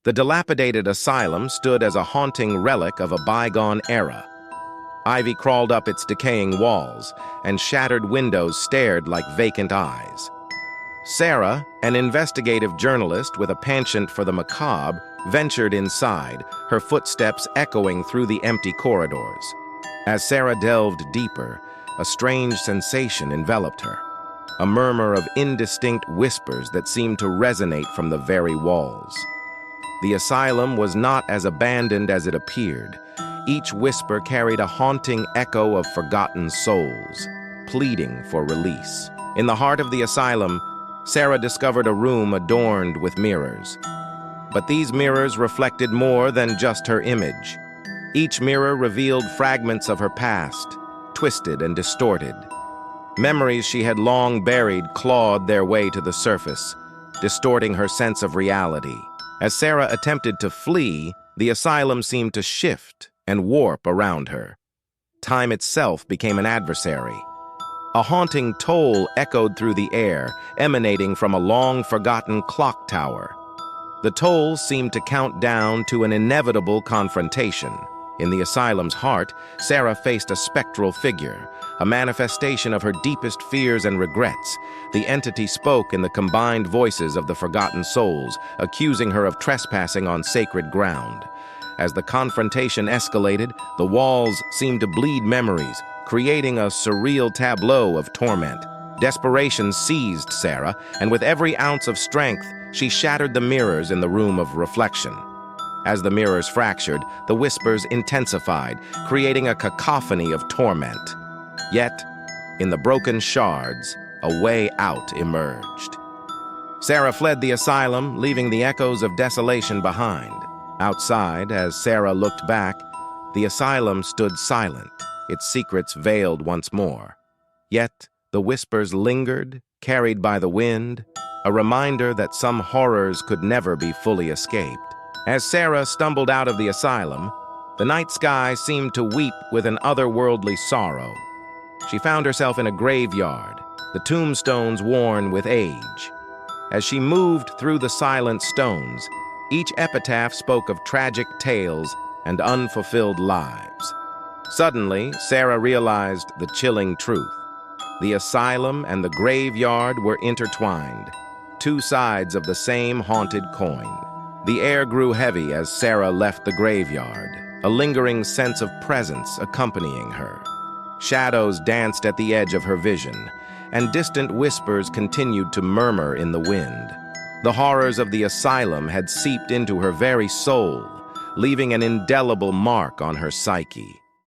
The dilapidated asylum stood as a haunting relic of a bygone era. Ivy crawled up its decaying walls, and shattered windows stared like vacant eyes. Sarah, an investigative journalist with a penchant for the macabre, ventured inside, her footsteps echoing through the empty corridors. As Sarah delved deeper, a strange sensation enveloped her, a murmur of indistinct whispers that seemed to resonate from the very walls. The asylum was not as abandoned as it appeared. Each whisper carried a haunting echo of forgotten souls, pleading for release. In the heart of the asylum, Sarah discovered a room adorned with mirrors. But these mirrors reflected more than just her image. Each mirror revealed fragments of her past, twisted and distorted. Memories she had long buried clawed their way to the surface, distorting her sense of reality. As Sarah attempted to flee, the asylum seemed to shift and warp around her. Time itself became an adversary. A haunting toll echoed through the air, emanating from a long-forgotten clock tower. The toll seemed to count down to an inevitable confrontation. In the asylum's heart, Sarah faced a spectral figure, a manifestation of her deepest fears and regrets. The entity spoke in the combined voices of the forgotten souls, accusing her of trespassing on sacred ground. As the confrontation escalated, the walls seemed to bleed memories, creating a surreal tableau of torment. Desperation seized Sarah, and with every ounce of strength, she shattered the mirrors in the room of reflection. As the mirrors fractured, the whispers intensified, creating a cacophony of torment. Yet, in the broken shards, a way out emerged. Sarah fled the asylum, leaving the echoes of desolation behind. Outside, as Sarah looked back, the asylum stood silent, its secrets veiled once more. Yet, the whispers lingered, carried by the wind, a reminder that some horrors could never be fully escaped. As Sarah stumbled out of the asylum, the night sky seemed to weep with an otherworldly sorrow. She found herself in a graveyard, the tombstones worn with age. As she moved through the silent stones, each epitaph spoke of tragic tales and unfulfilled lives. Suddenly, Sarah realized the chilling truth. The asylum and the graveyard were intertwined, two sides of the same haunted coin. The air grew heavy as Sarah left the graveyard, a lingering sense of presence accompanying her. Shadows danced at the edge of her vision, and distant whispers continued to murmur in the wind. The horrors of the asylum had seeped into her very soul, leaving an indelible mark on her psyche.